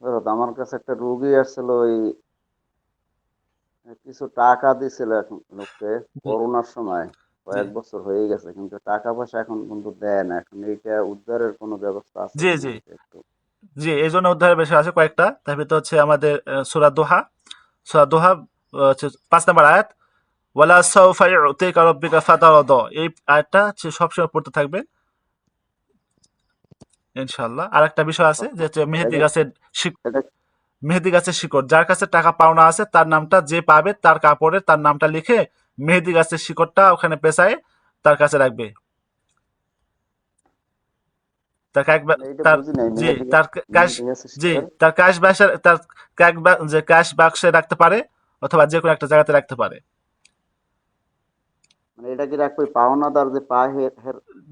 হযরত আমার কাছে একটা রোগী আসছিল, ওই কিছু টাকা দিছিল এক লোককে জি করোনার সময়, জি কয়েক বছর হয়ে গেছে, কিন্তু টাকা পয়সা এখন পর্যন্ত দেয় না। এখন এইটা উদ্ধারের কোনো ব্যবস্থা আছে জি কিনা জি এটা একটু। জি এই জন্য উদ্ধারের বিষয় আছে কয়েকটা, তার ভিতর হচ্ছে আমাদের সূরা দোহা হচ্ছে 5 নম্বর আয়াত, ওয়ালা সাউফা ইউতিকা রাব্বিকা ফাতারদা, এই আয়াতটা হচ্ছে সবসময় পড়তে থাকবেন ইনশাআল্লাহ। আর একটা বিষয় আছে যে হচ্ছে এটা কি এটা মেহেদি গাছের শিকড়, যার কাছে টাকা পাওনা আছে তার নামটা যে পাবে তার কাপড়ে তার নামটা লিখে মেহেদি গাছের শিকড়টা ওখানে পেঁচায় তার কাছে রাখবে। তার কাক বা- মানে এটা তার বুঝি নাই, জি তার ক্যাশ, মেহেদি গাছের জি শিকড়। তার ক্যাশ বাক্সে রাখতে পারে অথবা যে কোনো একটা জায়গাতে রাখতে পারে। মানে এটা কি রাখবে পাওনাদার যে পায় হের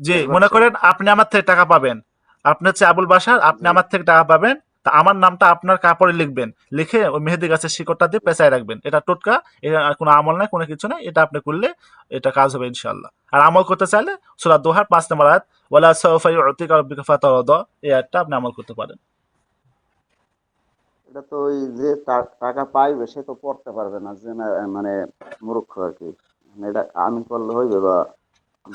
জি হের মনে বাক্সে? করেন আপনি আমার থেকে টাকা পাবেন, আপনি হচ্ছে আবুল বাশার, আপনি জি আমার থেকে টাকা পাবেন, তা আমার নামটা আপনার কাপড়ে লিখবেন, লিখে ওই মেহেদি গাছের শিকড়টা দিয়ে পেঁচায় রাখবেন। এটা টোটকা, এটা আর কোনো আমল নাই, কোনো কিছু নাই, এটা আপনি করলে এটা কাজ হবে ইনশাআল্লাহ। আর আমল করতে চাইলে সূরা দোহার 5 নম্বর আয়াত, ওয়ালা সাউফা ইউতিকা রাব্বুকা ফাতারদা, এই আয়াতটা আপনি আমল করতে পারেন। এটা তো ওই যে টাকা পাইবে সে তো পড়তে পারবে না, যে না মানে মূর্খ আর কি। মানে এটা আমি করলে হইবে বা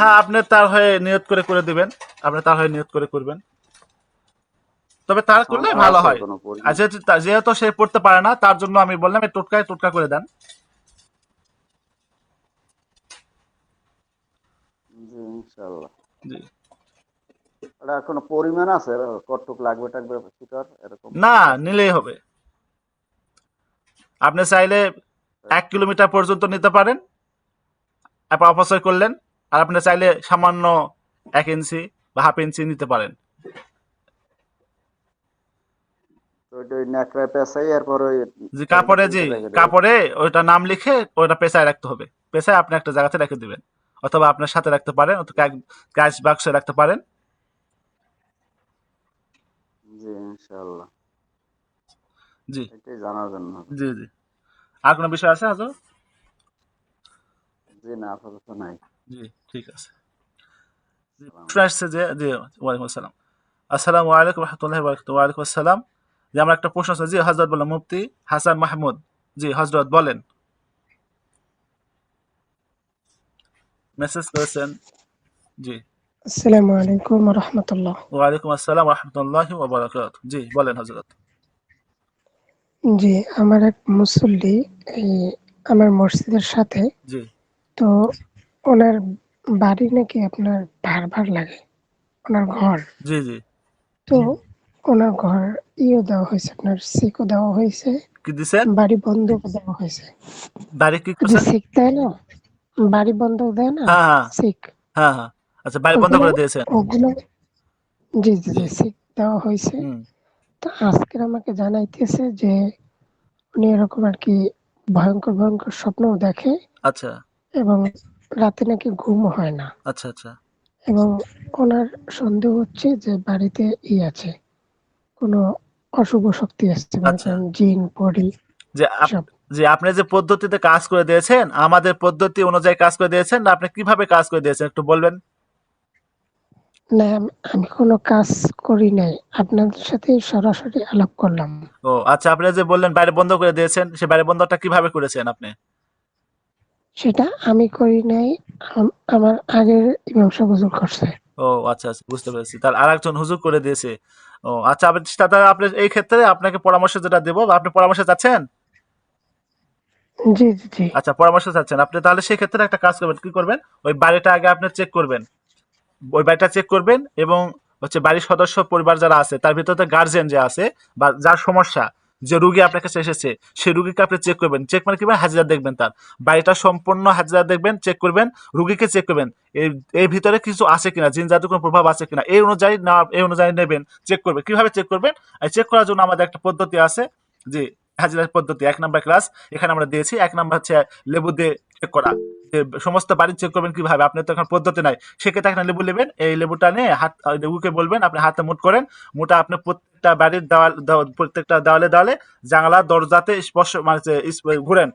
হ্যাঁ আপনি তার হয়ে নিয়ত করে করে দিবেন, আপনি তার হয়ে নিয়ত করে করবেন, তবে তার করলে সংখ্যা ভালো আছে হয়। কোনো আর পরিমাণ? যেহেতু সে পড়তে পারে না তার জন্য আমি বললাম এই টোটকা করে দেন। জি ইনশাআল্লাহ। জি এটা কোনো পরিমাণ আছে কতটুক লাগবে টাকবে শিকার এরকম না, নিলেই হবে। আপনি চাইলে 1 কিলোমিটার পর্যন্ত নিতে পারেন, আপনি অপচয় করলেন। আর আপনি চাইলে সামান্য 1 ইঞ্চি বা হাফ ইঞ্চি নিতে পারেন। তো ওইটা ওই ন্যাকড়ায় পেঁচাই এরপর ওই যে এর কাপড়ে ভিতরে রেখে দেবো। কাপড়ে ওইটা নাম লিখে ওইটা পেঁচায় রাখতে হবে। পেঁচায় আপনি একটা জায়গাতে রেখে দিবেন, অথবা আপনার সাথে রাখতে পারেন, অথবা ক্যাশ বাক্সে রাখতে পারেন। জি ইনশাআল্লাহ, জি এটাই জানার জন্য। জি জি। আর কোনো বিষয় আছে হাজর? জি না, আপাতত নাই। জি ঠিক আছে। জি, সালাম। প্রশ্ন আসছে যে জি ওয়ালাইকুম আসসালাম। আসসালামু আলাইকুম রহমতুল্লাহি ওয়া বারাকাতুহু। ওয়ালাইকুম আসসালাম। যে আমার একটা প্রশ্ন আছে। জি হযরত বলেন, মুফতি হাসান মাহমুদ। জি হযরত বলেন। মেসেজ করেছেন। জি আসসালামু আলাইকুম রহমতুল্লাহ। ওয়ালাইকুম আসসালাম রহমতুল্লাহি ওয়া বারাকাতুহু। জি বলেন হযরত। জি, আমার এক মুসল্লি এই আমার মসজিদের সাথে, জি তো ওনার বাড়ি নাকি আপনার ভার লাগে, ওনার ঘর। জি জি। তো ওনার ঘর দেওয়া হয়েছে, আপনার সিকও দেওয়া হয়েছে, কি দিছেন? বাড়ি বন্ধক দেওয়া হয়েছে। বাড়ি কি যে করছেন? সিক দেয় না, বাড়ি বন্ধক দেয় না, হ্যাঁ হ্যাঁ সিক, হ্যাঁ হ্যাঁ। আচ্ছা, বাড়ি বন্ধ ওগুলো করে দিয়েছেন। ওগুলো জি জি জি জি, সিক দেওয়া হয়েছে। হুম। তো আজকের আমাকে জানাইতেছে যে উনি এরকম আর কি ভয়ঙ্কর ভয়ঙ্কর স্বপ্নও দেখে, আচ্ছা এবং রাতে নাকি ঘুম হয় না, আচ্ছা আচ্ছা এবং ওনার সন্দেহ হচ্ছে যে বাড়িতে আছে, কোনো অশুভ শক্তি আসছে, মনে আচ্ছা। করেন জিন পরি যে সব। যে আপনি যে পদ্ধতিতে কাজ করে দিয়েছেন, আমাদের পদ্ধতি অনুযায়ী কাজ করে দিয়েছেন না আপনি কিভাবে কাজ করে দিয়েছেন একটু বলবেন? না, আমি কোনো কাজ করি নাই, আপনাদের সাথে সরাসরি আলাপ করলাম। ও আচ্ছা, আপনি যে বললেন বাইরে বন্ধ করে দিয়েছেন, সে বাইরে বন্ধটা কিভাবে করেছেন আপনি? সেটা আমি করি নাই, আমার আগের ইমাম সাহেব হুজুর করছে। ও আচ্ছা আচ্ছা, বুঝতে পেরেছি। তার আরেকজন হুজুর করে দিয়েছে। ও আচ্ছা, তাহলে আপনি এই ক্ষেত্রে আপনাকে পরামর্শ যেটা দেবো, আপনি পরামর্শ চাচ্ছেন? জি জি জি আচ্ছা, পরামর্শ চাচ্ছেন আপনি, তাহলে সেই ক্ষেত্রে একটা কাজ করবেন। কি করবেন? ওই বাড়িটা আগে আপনি চেক করবেন। ওই বাড়িটা চেক করবেন, এবং হচ্ছে বাড়ির সদস্য পরিবার যারা আছে তার ভিতরে গার্জিয়ান যে আছে বা যার সমস্যা, যে রুগী আপনার কাছে এসেছে, সেই রুগীকে আপনি চেক করবেন। চেক মানে কি? হাজিরা দেখবেন, তার বাড়িটা সম্পূর্ণ হাজিরা দেখবেন, চেক করবেন, রুগীকে চেক করবেন। এই এই ভিতরে কিছু আছে কিনা, জিন জাদুর কোনো প্রভাব আছে কিনা, এই অনুযায়ী নেবেন, চেক করবে। কিভাবে চেক করবেন? চেক করার জন্য আমাদের একটা পদ্ধতি আছে। জি, হাজিরার পদ্ধতি 1 নাম্বার ক্লাস এখানে আমরা দিয়েছি। 1 নাম্বার হচ্ছে লেবু দিয়ে চেক করা। যে সমস্ত বাড়ি চেক করবেন কিভাবে, আপনার তো এখন পদ্ধতি নাই। সেক্ষেত্রে একটা লেবু নেবেন, এই লেবুটা নিয়ে লেবুকে বলবেন আপনি হাতে মুঠ করেন। মুঠটা আপনি প্রত্যেকটা বাড়ির প্রত্যেকটা দেওয়ালে দেওয়ালে, জানালা দরজাতে স্পর্শ মানে ঘুরেন,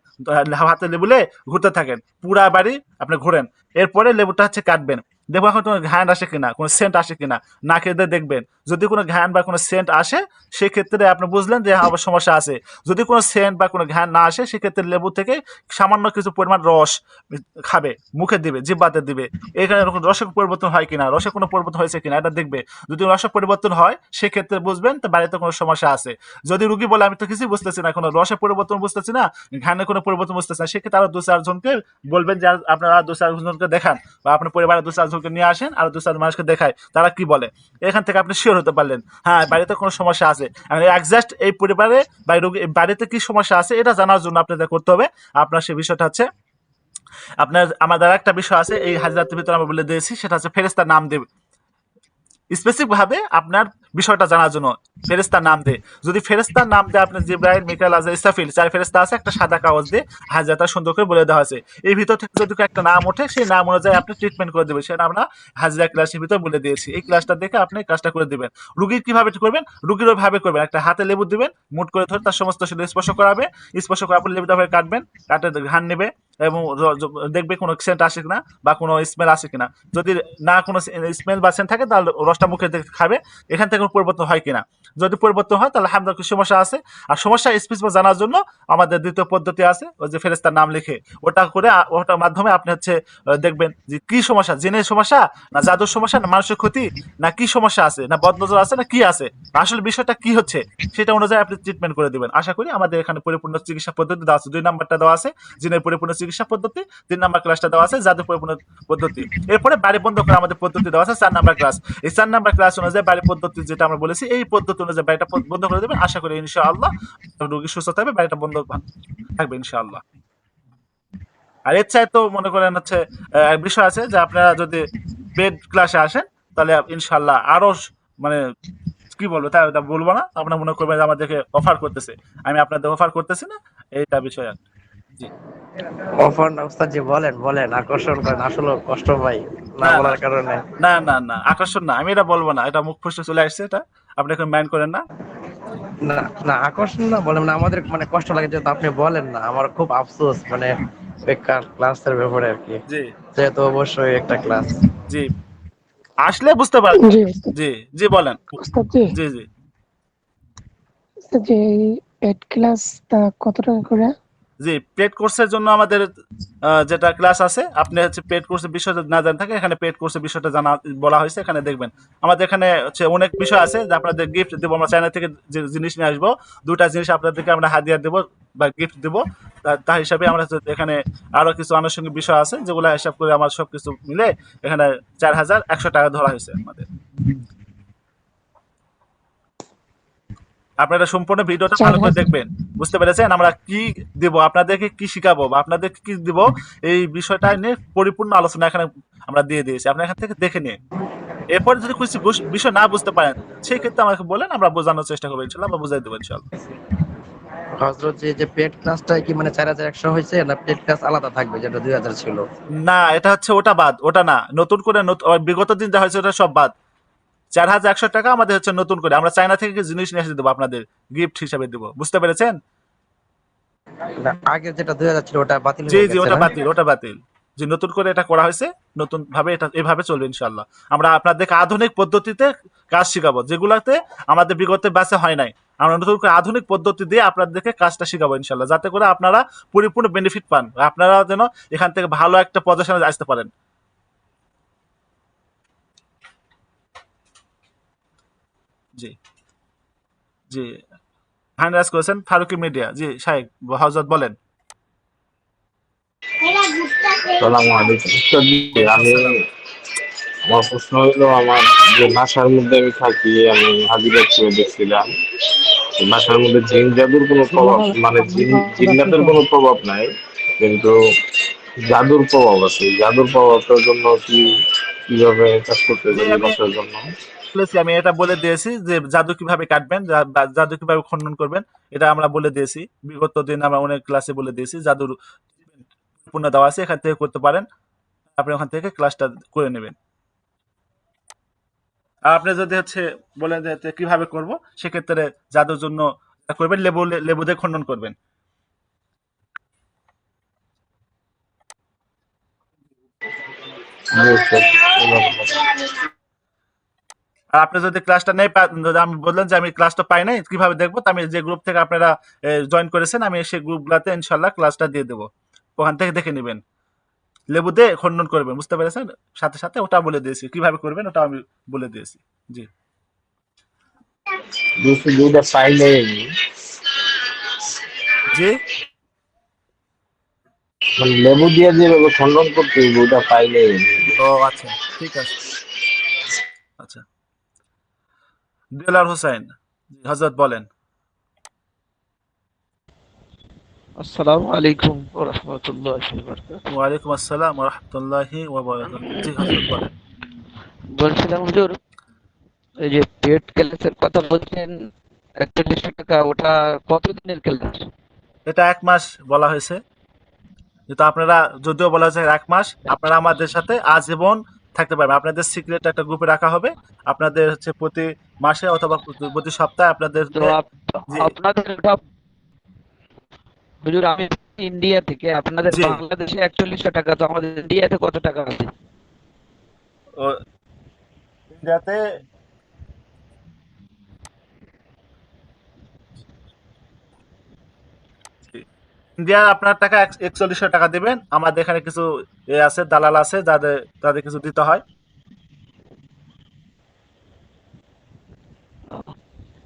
হাতে লেবুলে ঘুরতে থাকেন, পুরা বাড়ি আপনি ঘুরেন। এরপরে লেবুটা হচ্ছে কাটবেন। দেখবো এখন কোনো ঘ্রাণ আসে কিনা, কোনো সেন্ট আসে কিনা, নাকে দিয়ে দেখবেন। যদি কোনো ঘ্রাণ বা কোনো সেন্ট আসে, সেক্ষেত্রে আপনি বুঝলেন যে হ্যাঁ, আবার সমস্যা আছে। যদি কোনো সেন্ট বা কোনো ঘ্রাণ না আসে, সেক্ষেত্রে লেবু থেকে সামান্য কিছু পরিমাণ রস খাবে, মুখে দিবে, জিহ্বাতে দিবে। এখানে এরকম রসের পরিবর্তন হয় কিনা, রসে কোনো পরিবর্তন হয়েছে কিনা এটা দেখবে। যদি রসের পরিবর্তন হয়, সেক্ষেত্রে বুঝবেন তো বাড়িতে কোনো সমস্যা আছে। যদি রুগী বলে আমি তো কিছুই বুঝতেছি না, কোনো রসের পরিবর্তন বুঝতেছি না, ঘ্রাণের কোনো পরিবর্তন বুঝতেছি না, সেক্ষেত্রে আরো 2-4 জনকে বলবেন যে আপনারা 2-4 জনকে দেখান, বা আপনার পরিবারের 2-4 জনকে নিয়ে আসেন, আর 2-4 মানুষকে দেখায় তারা কি বলে। এখান থেকে আপনি শিওর হতে পারলেন হ্যাঁ বাড়িতে কোনো সমস্যা আছে। একজাস্ট এই পরিবারে বা রোগী বাড়িতে কি সমস্যা আছে এটা জানার জন্য আপনাদের করতে হবে। আপনার সেই বিষয়টা হচ্ছে, আপনার আমাদের একটা বিষয় আছে এই হাজিরাতের ভিতরে আমরা বলে দিয়েছি, সেটা হচ্ছে ফেরেশতার নাম দেবে স্পেসিফিক ভাবে আপনার বিষয়টা জানার জন্য। ফেরেশতার নাম দে, যদি ফেরেশতার নাম দিয়ে আপনার জিব্রাইল, মিকাইল, আজরাইল, ইসরাফিল 4 ফেরেশতা আছে, একটা সাদা কাগজ দিয়ে হাজিরাটা সুন্দর করে বলে দেওয়া আছে। এই ভিতর থেকে যদি একটা নাম ওঠে, সেই নাম অনুযায়ী আপনি ট্রিটমেন্ট করে দেবেন। সেটা আমরা হাজিরা ক্লাসের ভিতর বলে দিয়েছি। এই ক্লাসটা দেখে আপনি কাজটা করে দিবেন। রুগীর কিভাবে করবেন? রুগীর ওইভাবে করবেন, একটা হাতে লেবু দিবেন, মুট করে ধরে তার সমস্ত শরীর স্পর্শ করাবে। স্পর্শ করার পর লেবুটা কাটবেন, কাটে ঘ্রাণ নেবে, এবং দেখবে কোনো সেন্ট আসে কিনা বা কোনো স্মেল আসে কিনা। যদি না কোনো স্মেল বা সেন্ট থাকে, তাহলে রসটা মুখে খাবে, এখান থেকে কোনো পরিবর্তন হয় কিনা। যদি পরিবর্তন হয়, তাহলে আলহামদুলিল্লাহ সমস্যা আছে। আর সমস্যা স্পেসিফিক জানার জন্য আমাদের দ্বিতীয় পদ্ধতি আছে, ওই যে ফেরেশতার নাম লিখে ওটা করে, ওটার মাধ্যমে আপনি হচ্ছে দেখবেন যে কি সমস্যা, জিনের সমস্যা না জাদুর সমস্যা না মানুষের ক্ষতি, না কি সমস্যা আছে, না বদনজর আছে, না কি আছে, আসলে বিষয়টা কি হচ্ছে, সেটা অনুযায়ী আপনি ট্রিটমেন্ট করে দিবেন। আশা করি আমাদের এখানে পরিপূর্ণ চিকিৎসা পদ্ধতি দেওয়া আছে। 2 নাম্বারটা দেওয়া আছে, জিনের পরিপূর্ণ চিকিৎসা চিকিৎসা পদ্ধতি, 3 নাম্বার ক্লাসটা দেওয়া আছে জাদু পরিপূর্ণ পদ্ধতি। এরপরে বাড়ি বন্ধ করা আমাদের পদ্ধতি দেওয়া আছে 4 নাম্বার ক্লাস। এই 4 নাম্বার ক্লাস অনুযায়ী বাড়ি পদ্ধতি যেটা আমরা বলেছি, এই পদ্ধতি অনুযায়ী বাড়িটা বন্ধ করে দেবেন। আশা করি ইনশাআল্লাহ রোগী সুস্থ থাকবে, বাড়িটা বন্ধ থাকবে ইনশাআল্লাহ। আর এর চাই তো মনে করেন হচ্ছে বিষয় আছে যে আপনারা যদি পেড ক্লাসে আসেন তাহলে ইনশাআল্লাহ আরো মানে কি বলবো তা ওটা বলবো না, আপনারা মনে করবেন যে আমাদেরকে অফার করতেছে, আমি আপনাদের অফার করতেছি না, এইটা বিষয় আর জি। অফার না উস্তাদ জি, বলেন বলেন, আকর্ষণ করেন, আসলে কষ্ট পাই না না না বলার কারণে। না না না আকর্ষণ না, আমি এটা বলবো না, এটা মুখ ফুসে চলে আসছে, এটা আপনি এখন মাইন্ড করেন না। না না আকর্ষণ না বলেন না, আমাদের মানে কষ্ট লাগে যেহেতু আপনি বলেন না, আমার খুব আফসোস মানে বেকার ক্লাসের ব্যাপারে আর কি, জি যেহেতু অবশ্যই একটা ক্লাস। জি আসলে বুঝতে পারবেন। জি ওস্তাদ। জি জি বলেন। ওস্তাদ জি, জি জি ওস্তাদ জি, এই পেড ক্লাসটা কত টাকা করে? জি পেড কোর্সের জন্য আমাদের যেটা ক্লাস আছে, আপনি হচ্ছে পেড কোর্সের বিষয় যদি না জানেন থাকে, এখানে পেড কোর্সের বিষয়টা জানা বলা হয়েছে, এখানে দেখবেন আমাদের এখানে হচ্ছে অনেক বিষয় আছে যে আপনাদের গিফট দেবো, আমরা চায়না থেকে যে জিনিস নিয়ে আসবো, 2টা জিনিস আপনাদেরকে আমরা হাদিয়া দেবো বা গিফট দেবো, তার হিসাবে আমরা এখানে আরো কিছু আনুষঙ্গিক বিষয় আছে যেগুলো হিসাব করে আমার সবকিছু মিলে এখানে 4100 টাকা ধরা হয়েছে আমাদের। আপনারা সম্পূর্ণ ভিডিওটা ভালো করে 4000। দেখবেন, বুঝতে পেরেছেন আমরা কি দিব, আপনাদেরকে কি শিখাবো বা আপনাদেরকে কি দিব, এই বিষয়টা নিয়ে পরিপূর্ণ আলোচনা এখানে আমরা দিয়ে দিয়েছি, আপনি এখান থেকে দেখে নিন। এরপর যদি কিছু বিষয় না বুঝতে পারেন সেই ক্ষেত্রে আমাকে বলেন, আমরা বোঝানোর চেষ্টা করবো ইনশাল্লাহ, আমরা বুঝাই দেবো ইনশাল্লাহ। হজরত যে পেড ক্লাসটা কি মানে 4100 হয়েছে না পেড ক্লাস আলাদা থাকবে যেটা 2000 ছিল? না এটা হচ্ছে ওটা বাদ, ওটা না, নতুন করে বিগত দিন যা হয়েছে ওটা সব বাদ। 4100 টাকা আমাদের হচ্ছে নতুন করে, আমরা চায়না থেকে জিনিস নিয়ে এসে দেবো আপনাদের গিফট হিসাবে দেবো, বুঝতে পেরেছেন? না আগে যেটা 2000 ছিল ওটা বাতিল জি হয়ে জি গেছে ওটা না? বাতিল, ওটা বাতিল। যে নতুন করে এটা করা হয়েছে, নতুন ভাবে এটা এভাবে চলবে ইনশাল্লাহ। আমরা আপনাদেরকে আধুনিক পদ্ধতিতে কাজ শিখাবো, যেগুলাতে আমাদের বিগত ব্যাচে হয় নাই, আমরা নতুন করে আধুনিক পদ্ধতি দিয়ে আপনাদেরকে কাজটা শিখাবো ইনশাল্লাহ, যাতে করে আপনারা পরিপূর্ণ বেনিফিট পান, আপনারা যেন এখান থেকে ভালো একটা পজিশনে আসতে পারেন। জি জি হ্যান্ড রাইজ করেছেন ফারুকি মিডিয়া। জি শাহেক হজরত বলেন। সালামু আলাইকুম। আমি আসসালাম। আমার প্রশ্ন হলো, আমার যে বাসার মধ্যে আমি থাকি, আমি হাজিরাপুরে দেখছিলাম এই বাসার মধ্যে জিন জাদুর কোনো প্রভাব, মানে জিন্নাতের কোনো প্রভাব নাই, কিন্তু জাদুর প্রভাব আছে। এই জাদুর প্রভাবটার জন্য কিভাবে কাজ করতে জি পারি আমি বাসার জন্য? বলেছি, আমি এটা বলে দিয়েছি যে জাদু কিভাবে কাটবেন, জাদু কিভাবে খণ্ডন করবেন, এটা আমরা বলে দিয়েছি বিগত দিন, আমরা অনেক ক্লাসে বলে দিয়েছি। জাদুর পূর্ণ দেওয়া আছে, এখান থেকে করতে পারেন, আপনি ওখান থেকে ক্লাসটা করে নেবেন। আর আপনি যদি হচ্ছে বলেন যে হচ্ছে কিভাবে করব, সেক্ষেত্রে জাদুর জন্য করবেন, লেবু দিয়ে খণ্ডন করবেন। আর আপনি যদি ক্লাসটা নেই যদি আমি বললেন যে আমি ক্লাসটা পাই নাই, কিভাবে দেখবো, তো আমি যে গ্রুপ থেকে আপনারা জয়েন করেছেন, আমি সেই গ্রুপগুলোতে ইনশাল্লাহ ক্লাসটা দিয়ে দেবো, ওখান থেকে দেখে নেবেন, লেবু দিয়ে খণ্ডন করবেন, বুঝতে পেরেছেন? সাথে সাথে ওটা বলে দিয়েছি কিভাবে করবেন, ওটা আমি বলে দিয়েছি। জি দুইটা পাইলে জি মানে লেবু দিয়ে যেভাবে খণ্ডন করতে হইব, ওটা পাইলে ও আচ্ছা, ঠিক আছে। আচ্ছা দেলার হোসেন, জি, হজরত বলেন। আসসালামু আলাইকুম ওয়া রাহমাতুল্লাহি ওয়া বারাকাতুহু। ওয়ালাইকুম আসসালাম ওয়া রাহমাতুল্লাহি ওয়া বারাকাতুহু। জি হজরত বলেন। বলছিলাম হুজুর, এই যে পেড ক্লাসের কথা বলছেন 4100 টাকা, ওটা কতদিনের ক্লাস? এটা 1 মাস বলা হয়েছে, কিন্তু আপনারা যদিও বলা হয়েছে 1 মাস, আপনারা আমাদের সাথে আজীবন থাকতে পারবেন, আপনাদের সিক্রেট একটা গ্রুপে রাখা হবে, আপনাদের হচ্ছে প্রতি মাসে অথবা প্রতি সপ্তাহে তো আপনাদেরকে। জি আপনাদের ওটা হুজুর, আমি ইন্ডিয়া থেকে, আপনাদের জি বাংলাদেশে 4100 টাকা, তো আমাদের ইন্ডিয়াতে কত টাকা আছে? ও ইন্ডিয়াতে ইন্ডিয়া আপনার টাকা 4100 টাকা দিবেন, আমাদের এখানে কিছু আছে, দালাল আছে, যাদের তাদের কিছু দিতে হয়।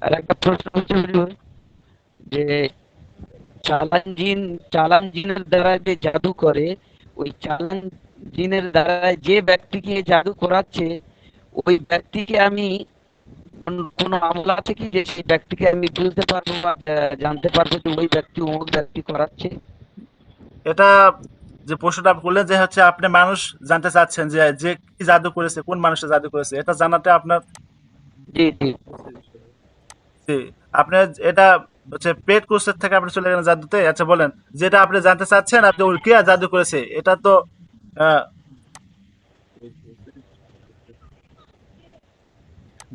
আর একটা প্রশ্ন হচ্ছে হুজুর, যে চালান জিনের দ্বারা যে জাদু করে, ওই চালান জিনের দ্বারা যে ব্যক্তিকে জাদু করাচ্ছে, ওই ব্যক্তিকে আমি কোনো আমল আছে কি যে সেই ব্যক্তিকে আমি বুঝতে পারবো বা জানতে পারবো যে ওই ব্যক্তি অমুক ব্যক্তি করাচ্ছে? এটা যে প্রশ্নটা আপনি করলেন যে হচ্ছে আপনি মানুষ জানতে চাচ্ছেন যে যে কি জাদু করেছে, কোন মানুষের জাদু করেছে, এটা জানাটা আপনার জি জি জি, আপনি এটা হচ্ছে পেড কোর্সের থেকে আপনি চলে গেলেন জাদুতে। আচ্ছা বলেন, যেটা আপনি জানতে চাচ্ছেন আপনি ওর কে জাদু করেছে, এটা তো আহ,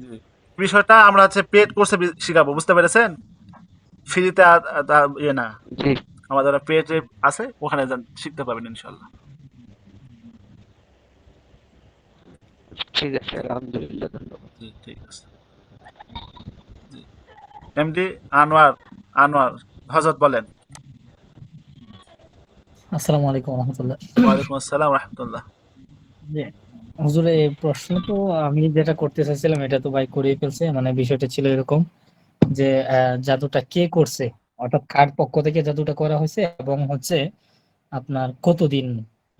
জি, বিষয়টা আমরা হচ্ছে পেড কোর্সে শিখাবো, বুঝতে পেরেছেন? ফ্রিতে ইয়ে না, জি আমাদের পেড আছে, ওখানে শিখতে পারবেন ইনশাল্লাহ। ঠিক আছে, আলহামদুলিল্লাহ, ধন্যবাদ। জি ঠিক আছে। জি, এমডি আনোয়ার, আনোয়ার হজরত বলেন। আসসালামু আলাইকুম রহমতুল্লাহ। ওয়ালাইকুম আসসালাম রহমতুল্লাহ। জি, হুজুর এই প্রশ্ন তো আমি যেটা করতে চাইছিলাম এটা তো ভাই করেই ফেলছে। মানে বিষয়টা ছিল এরকম যে জাদুটা কে করছে, অর্থাৎ কার পক্ষ থেকে জাদুটা করা হয়েছে, এবং হচ্ছে আপনার কতদিন,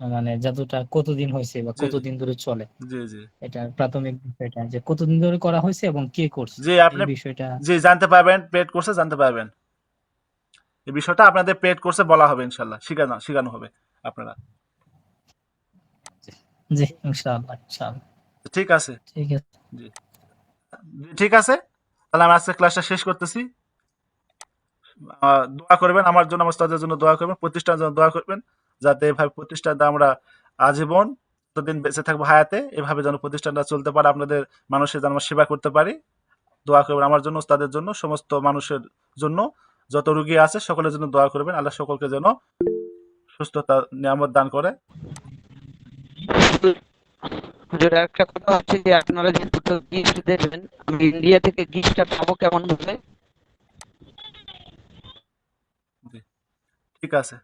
মানে জাদুটা কতদিন হয়েছে বা জি কতদিন ধরে চলে। জি জি এটা প্রাথমিক বিষয়টা যে কতদিন ধরে করা হয়েছে এবং কে করছে, জি এই আপনি বিষয়টা। জি জানতে পারবেন, পেড কোর্সে জানতে পারবেন। এই বিষয়টা আপনাদের পেড কোর্সে বলা হবে ইনশাল্লাহ, শিখানো হবে আপনারা। জি ইনশাআল্লাহ ইনশাআল্লাহ। ঠিক আছে। ঠিক আছে। জি জি, ঠিক আছে, তাহলে আমি আজকে ক্লাসটা শেষ করতেছি। দোয়া করবেন আমার জন্য, আমার উস্তাদের জন্য দোয়া করবেন, প্রতিষ্ঠানের জন্য দোয়া করবেন, যাতে এভাবে প্রতিষ্ঠানটা আমরা আজীবন যতদিন বেঁচে থাকবো হায়াতে এভাবে যেন প্রতিষ্ঠানটা চলতে পারে, আপনাদের মানুষের যেন আমরা সেবা করতে পারি। দোয়া করবেন আমার জন্য, উস্তাদের জন্য, সমস্ত মানুষের জন্য, যত রোগী আছে সকলের জন্য দোয়া করবেন। আল্লাহ সকলকে যেন সুস্থতা নিয়ামত দান করে। হুজুর, একটা কথা হচ্ছে যে আপনারা যে দুটো গিফট দেবেন, আমি ইন্ডিয়া থেকে গিফটটা পাবো কেমন ভাবে? জি, ঠিক আছে।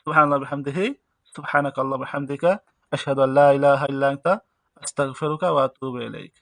সুবহানাল্লাহ বিহামদিহি, সুবহানাকাল্লাহ বিহামদিকা, আশহাদু আল্লা ইলাহা ইল্লা আনতা, আস্তাগফিরুকা ওয়া আতুবু ইলাইক।